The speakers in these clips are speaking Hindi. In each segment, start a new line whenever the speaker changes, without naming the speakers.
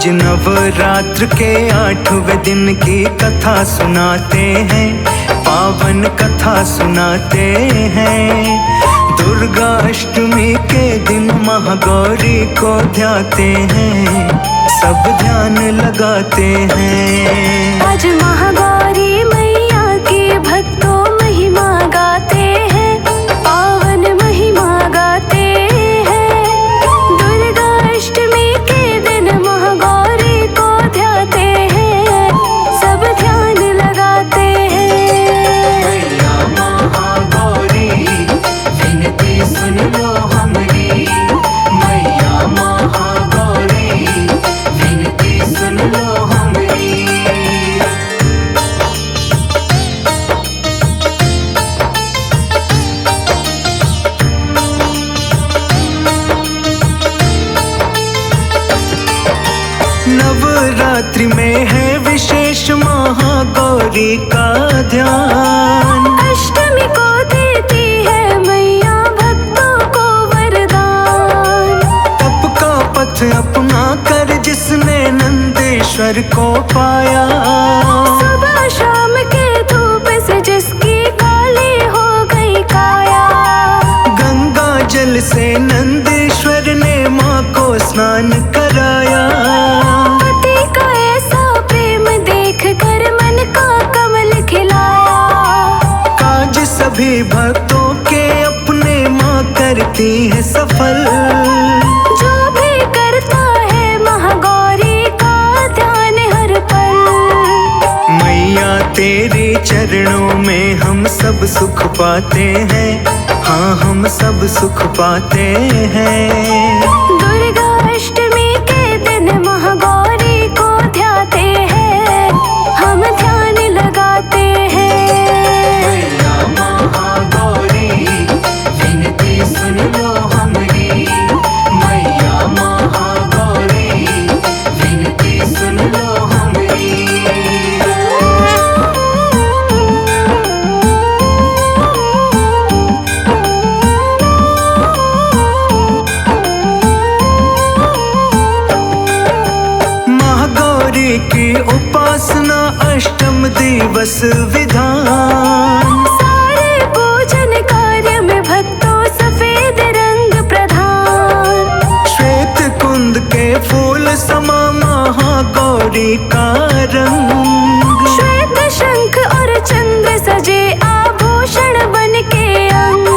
आज नवरात्र के 8वें दिन की कथा सुनाते हैं, पावन कथा सुनाते हैं। दुर्गा अष्टमी के दिन महागौरी को ध्याते हैं, सब ध्यान लगाते हैं।
आज महागौरी मैया की भक्तों महिमा गाते हैं, पावन महिमा गाते हैं। दुर्गा अष्टमी के दिन महागौरी को ध्याते हैं, सब ध्यान लगाते हैं।
मैया महागौरी विनती सुन लो हमारी, मैया महागौरी विनती सुन लो हमारी। नवरात्रि में है विशेष महागौरी का ध्यान,
अष्टमी को देती है मैया भक्तों को वरदान।
तप का पथ अपना कर जिसने नंदेश्वर को पाया,
सुबह शाम के धूप से जिसकी काली हो गई काया।
गंगा जल से नंदेश्वर ने माँ को स्नान कराया।
पति का ऐसा प्रेम देख कर मन का कमल खिलाया।
काज सभी भक्तों के अपने माँ करती है सफल,
जो भी करता है महागौरी का ध्यान हर पल।
मैया तेरे चरणों में हम सब सुख पाते हैं, हाँ हम सब सुख पाते हैं।
दुर्गा अष्टमी के दिन महागौरी को ध्याते हैं, हम ध्यान लगाते हैं।
मैया महागौरी विनती सुन लो हमारी, मैया महागौरी विनती सुन लो हमारी। महागौरी की उपासना अष्टम दिवस विधान,
सारे पूजन कार्य में भक्तों सफेद रंग प्रधान।
श्वेत कुंद के फूल समा महागौरी का रंग,
श्वेत शंख और चंद्र सजे आभूषण बन के अंग।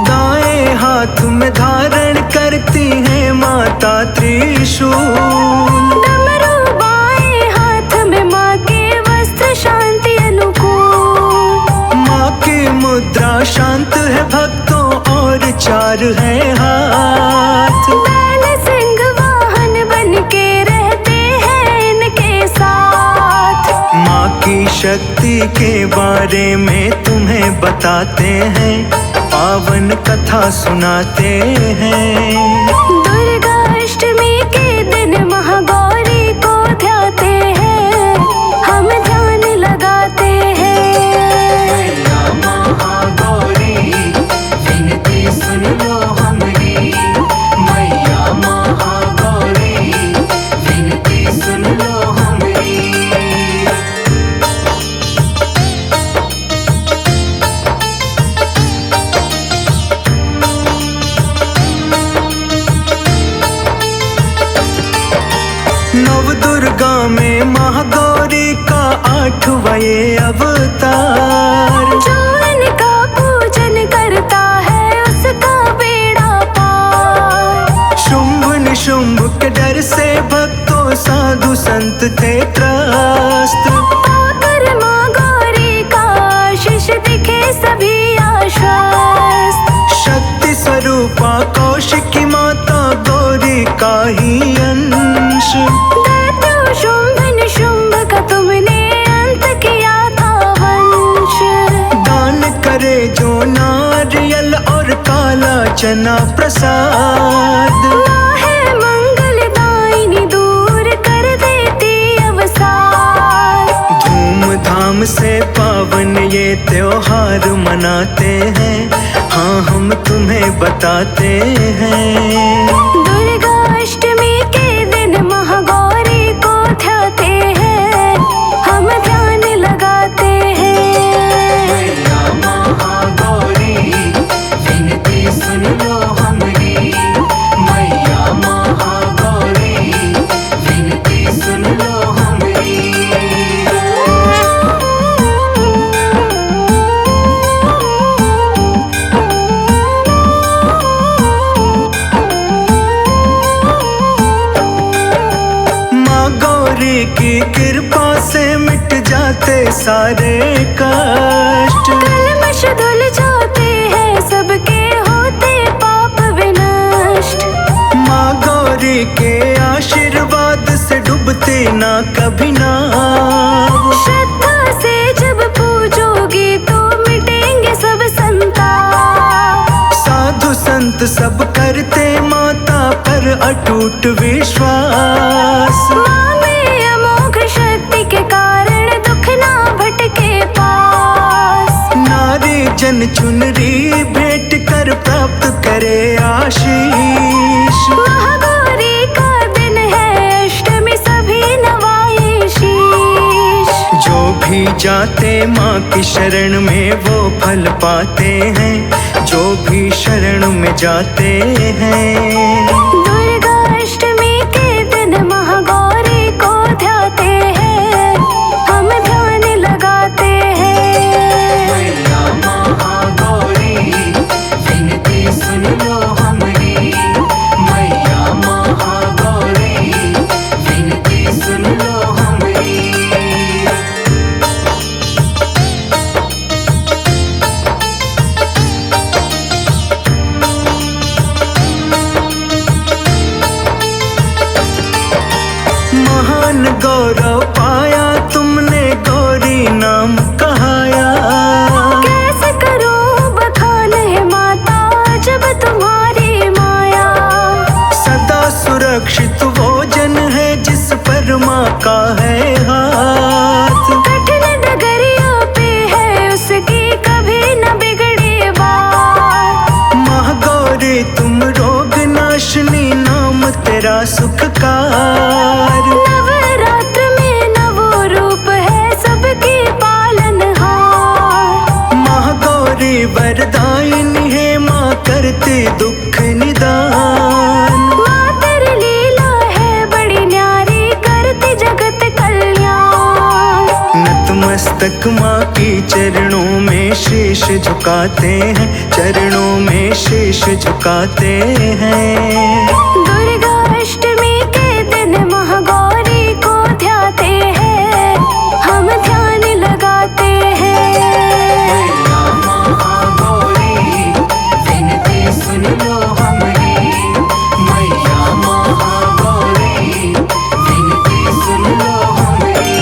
दाएं हाथ में धारण करती है माता त्रिशूल,
डमरू बाएं हाथ में माँ के वस्त्र शांति अनुकूल।
माँ की मुद्रा शांत है भक्तों और चार है हाथ,
बैल सिंह वाहन बन के रहते हैं इनके साथ।
माँ की शक्ति के बारे में तुम्हें बताते हैं, पावन कथा सुनाते हैं।
दुर्गा अष्टमी के दिन महागौरी को ध्याते हैं, हम ध्यान लगाते हैं।
मैया महागौरी विनती सुन लो हमारी, मैया महागौरी विनती सुन लो हमारी। नव दुर्गा में महागौरी का 8वां ये अवतार,
जो इनका पूजन करता है उसका बेड़ा पार।
शुंभ निशुंभ के डर से भक्तों साधु संत थे त्रस्त,
पाकर माँ गौरी का आशीष दिखे सभी आश्वस्त।
शक्ति स्वरूपा कौशिकी माता गौरी का ही अंश,
दैत्य शुंभ निशुंभ का तुमने अंत किया था वंश।
दान करे जो नारियल और काला चना प्रसाद,
माँ है मंगलदायिनी दूर कर देती अवसाद।
धूमधाम से पावन ये त्योहार मनाते हैं, हाँ हम तुम्हें बताते हैं।
दुर्गा अष्टमी के दिन महागौरी
कृपा से मिट जाते सारे कष्ट।
कलमश धुल जाते हैं सबके होते पाप विनष्ट।
माँ गौरी के आशीर्वाद से डूबते ना कभी नाव।
श्रद्धा से जब पूजोगी तो मिटेंगे सब संताप।
साधु संत सब करते माता पर अटूट विश्वास।
माँ में अमोघ शक्ति के कारण दुख ना भटके पास।
नारी जन चुनरी भेंट कर प्राप्त करे आशीष।
महागौरी का दिन है अष्टमी सभी नवाए शीश।
जो भी जाते माँ की शरण में वो फल पाते हैं, जो भी शरण में जाते हैं।
दुर्गा अष्टमी के दिन महागौरी को ध्याते हैं, हम ध्यान लगाते हैं।
मैया महागौरी विनती सुन लो हमारी। मैया महागौरी विनती सुन लो हमारी। महान गौरव पाया तुमने गौरी नाम कहाया।
कैसे करूं बखान है माता जब तुम्हारी माया।
सदा सुरक्षित वो जन है जिस पर माँ का है हाथ।
कठिन डगरिया पे है उसकी कभी न बिगड़े बात।
महागौरी तुम रोग नाशनी नाम तेरा सुखकार।
नवरात्र में नवो रूप है सबकी पालनहार।
महागौरी वरदायिनी है माँ करती दुख निदान।
माँ तेरी लीला है बड़ी न्यारी करती जगत कल्याण।
नतमस्तक माँ की चरणों में शीश झुकाते हैं, चरणों में शीश झुकाते हैं।
दुर्गा अष्टमी के दिन महागौरी को ध्याते हैं, हम ध्यान लगाते हैं।
महागौरी विनती सुन लो हमारी। मैया महागौरी विनती सुन लो हमारी।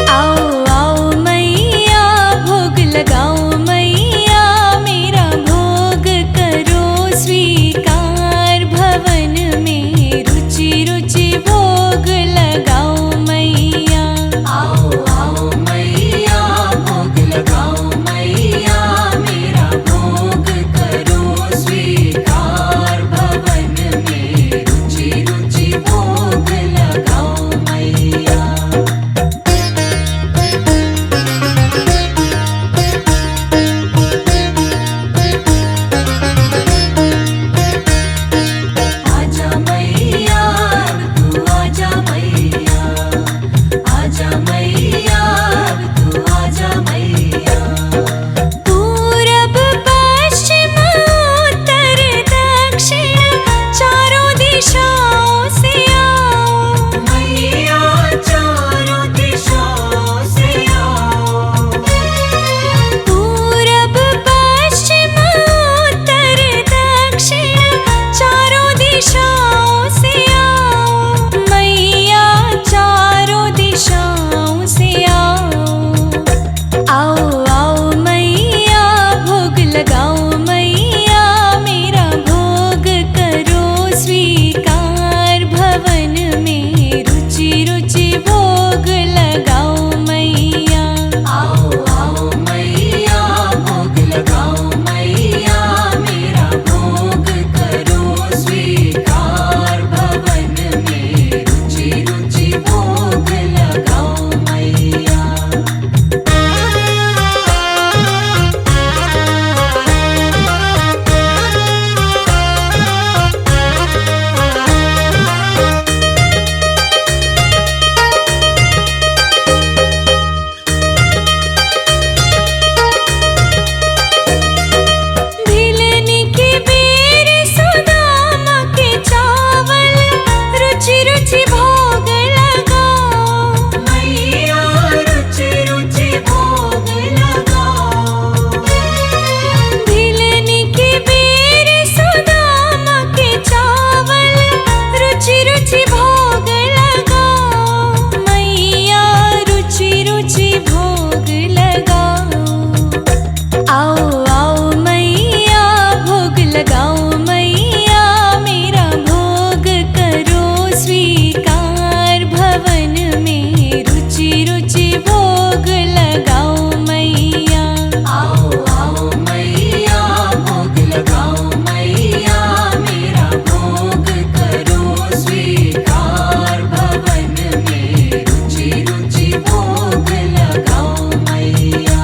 आओ आओ मैया भोग लगाओ मैया मेरा भोग
आओ आओ मैया भोग लगाओ मैया मेरा भोग करो स्वीकार भवन में रुचि रुचि भोग लगाओ मैया
आओ आओ मैया भोग लगाओ मैया मेरा भोग करो स्वीकार भवन में रुचि रुचि भोग लगाओ मैया।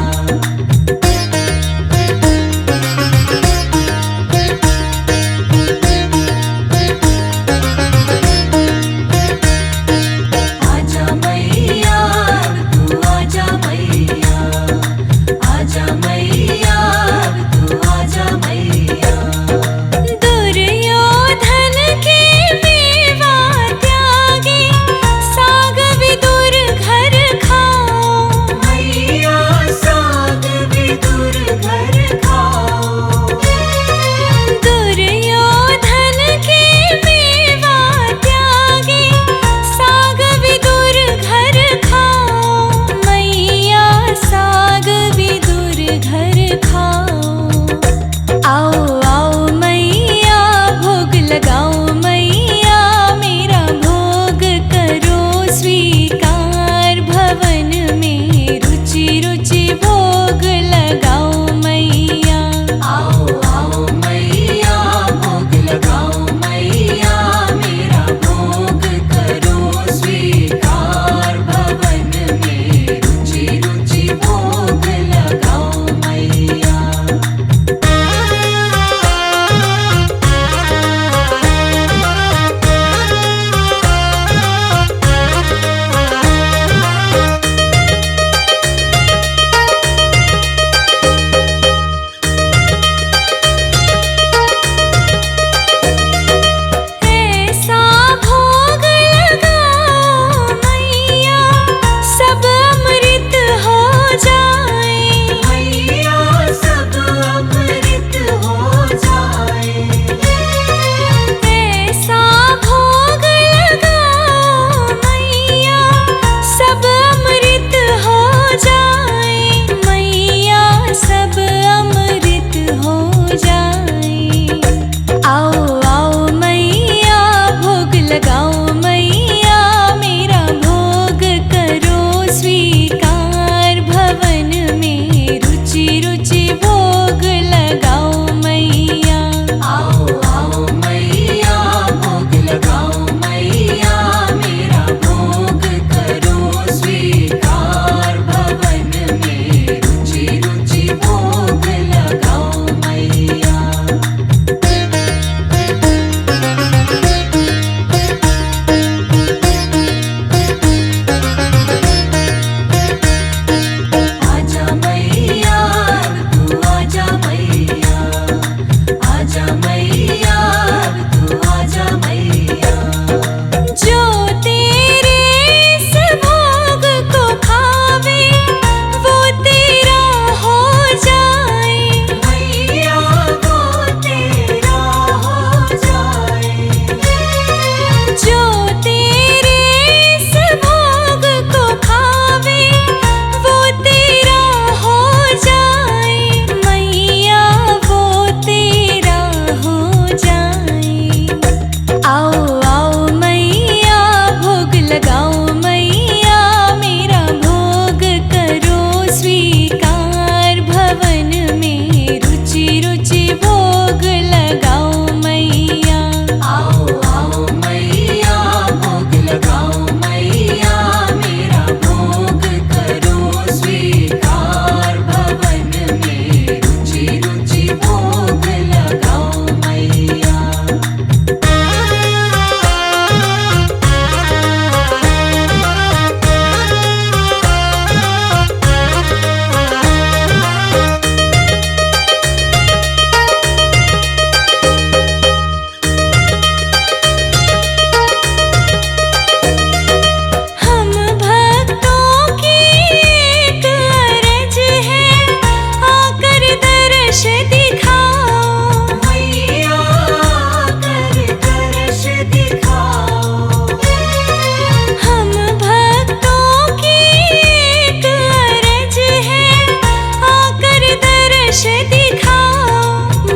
दर्श दिखाओ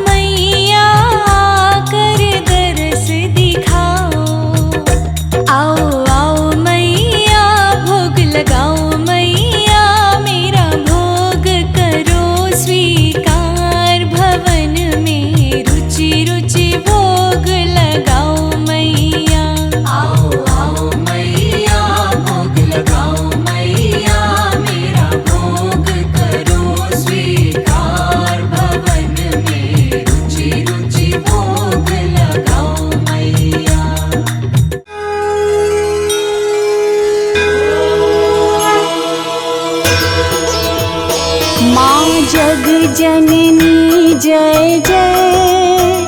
मैया, आकर दर्श दिखाओ। आओ आओ मैया, भोग लगाओ मैया, मेरा भोग करो स्वीकार। भवन में रुचि रुचि भोग लगाओ मैया।
आओ आओ मैया, भोग लगाओ मैया, मेरा भोग करो स्वीकार। भवन में रुचि रुचि भोग लगाओ मैया।
माँ जग जननी जय जय,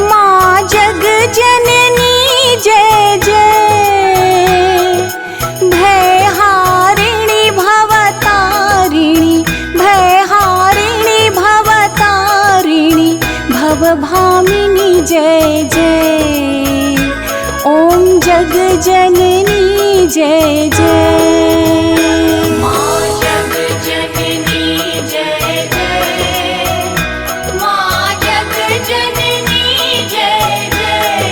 माँ जग जननी जय जय। भयहारिणी भवतारिणी, भयहारिणी भवतारिणी, भवभामिनी जय जय। ओम जग जननी जय जय।
माँ जग जननी जय जय, माँ जग जननी जय जय।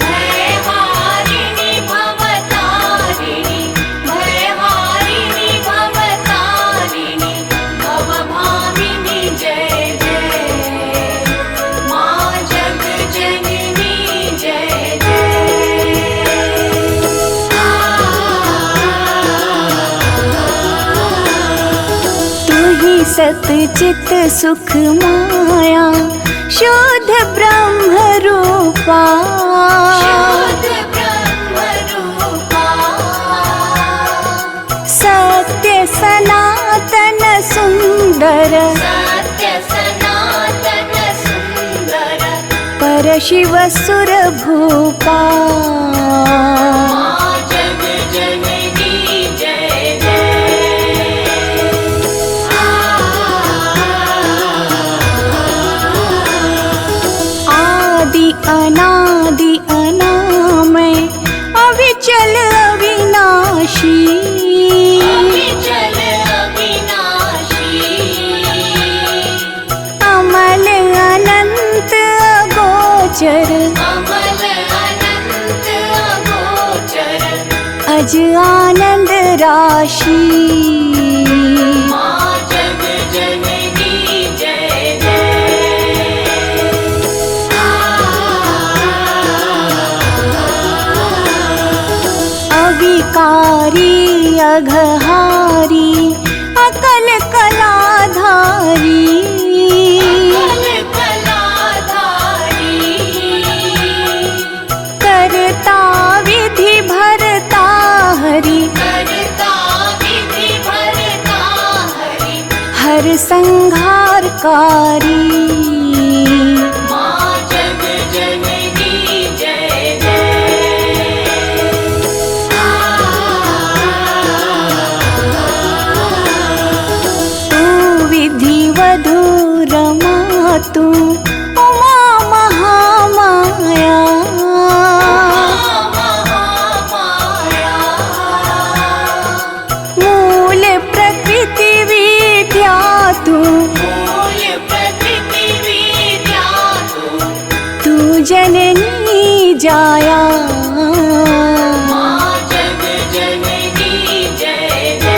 भयहारिणी भवतारिणी, भयहारिणी भवतारिणी, भवभामिनी जय जय। माँ जग जननी जय जय।
तू ही सत चित सुख माया, शुद्ध ब्रह्म रूपा।
शुद्ध ब्रह्म रूपा,
सत्य सनातन सुंदर,
सत्य सनातन सुंदर।
परशिव सुर भूपा।
माँ जग जननी जय जय।
आदि अनादि अनामय, अविचल अविनाशी।
अविचल अविनाशी,
अमल अनंत अगोचर,
अमल अनंत अगोचर।
अज आनंद राशि।
माँ जग जननी जय जय।
अविकारी अघहारी, अकल कलाधारी।
कल कलाधारी,
करता विधि भरता हरि,
करता विधि भरता हरि।
हर संहारकारी।
माँ जग जननी जय जय।
तू विधि वधूर मातु, उमा महामाया।
महामाया,
मूल प्रकृति विद्या तू,
मूल प्रकृति विद्या
तू जननी जाया।
माँ जग जननी जय जय।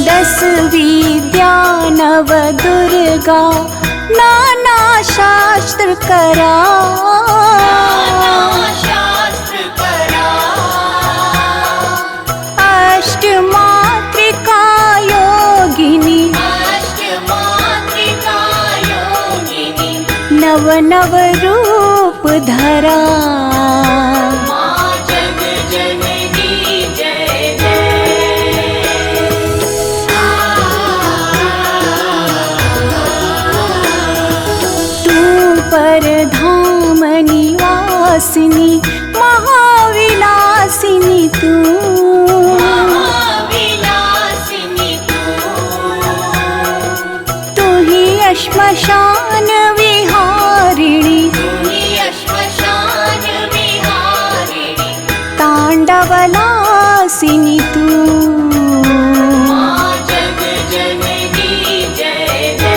दस विद्या नव दुर्गा, नाना शास्त्र करा।
नाना शास्त्र करा,
अष्ट मातृका योगिनी,
अष्टमातृका योगिनी।
नव नव रूप धरा।
माँ जग जननी जय जय।
तू परधाम निवासिनी, महाविलासिनी तू।
महाविलासिनी
तू ही श्मशान विहारिणी,
तू ही श्मशान विहारिणी।
तांडवलासिनी तू।
माँ जग जननी जय जय।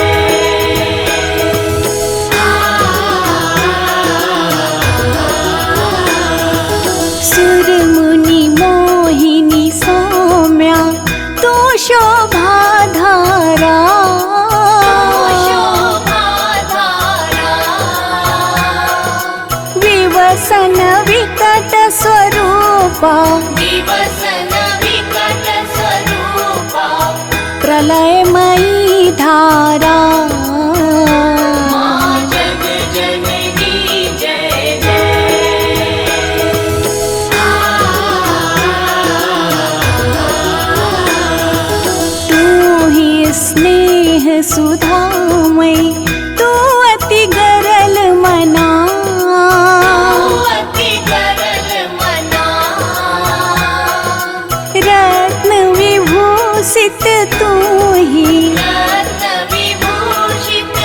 सुर मुनि मोहिनी सौम्या तू शोभा धारा। विवसन विकट स्वरूपा
विवसन विकट स्वरूपा
प्रलयमयी धारा।
माँ जग जननी जय जय।
तू ही स्नेह सुधामयी तू अति गरल मना।
अति गरल मना
रत्न विभूषित तू ही।
रत्न विभूषित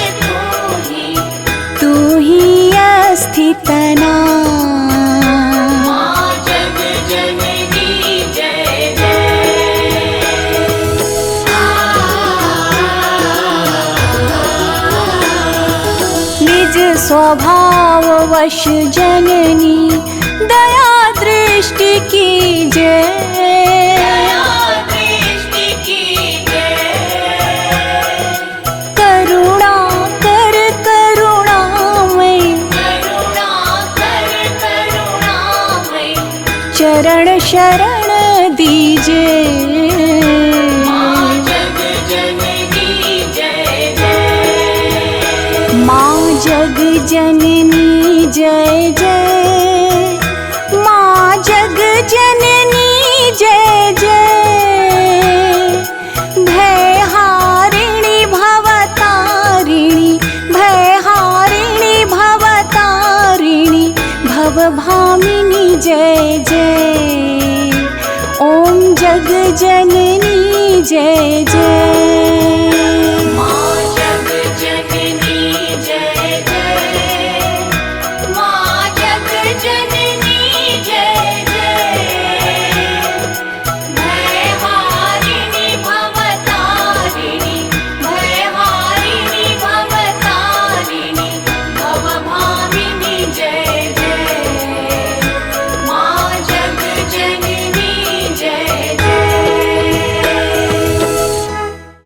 तू ही अस्थितना।
माँ जग जननी जय जय।
निज स्वभाव वश जननी दया दृष्टि की जय।
दया दृष्टि की जय।
करुणा कर करुणामय
करुणा कर करुणामय
चरण शरण दीजे।
माँ जग जननी जय जय।
माँ जग जननी जय जय। माँ जग जननी जय जय। भयहारिणी भवतारिणी भयहारिणी भवतारिणी भवभामिनी जय जय। ओम जग जननी जय जय।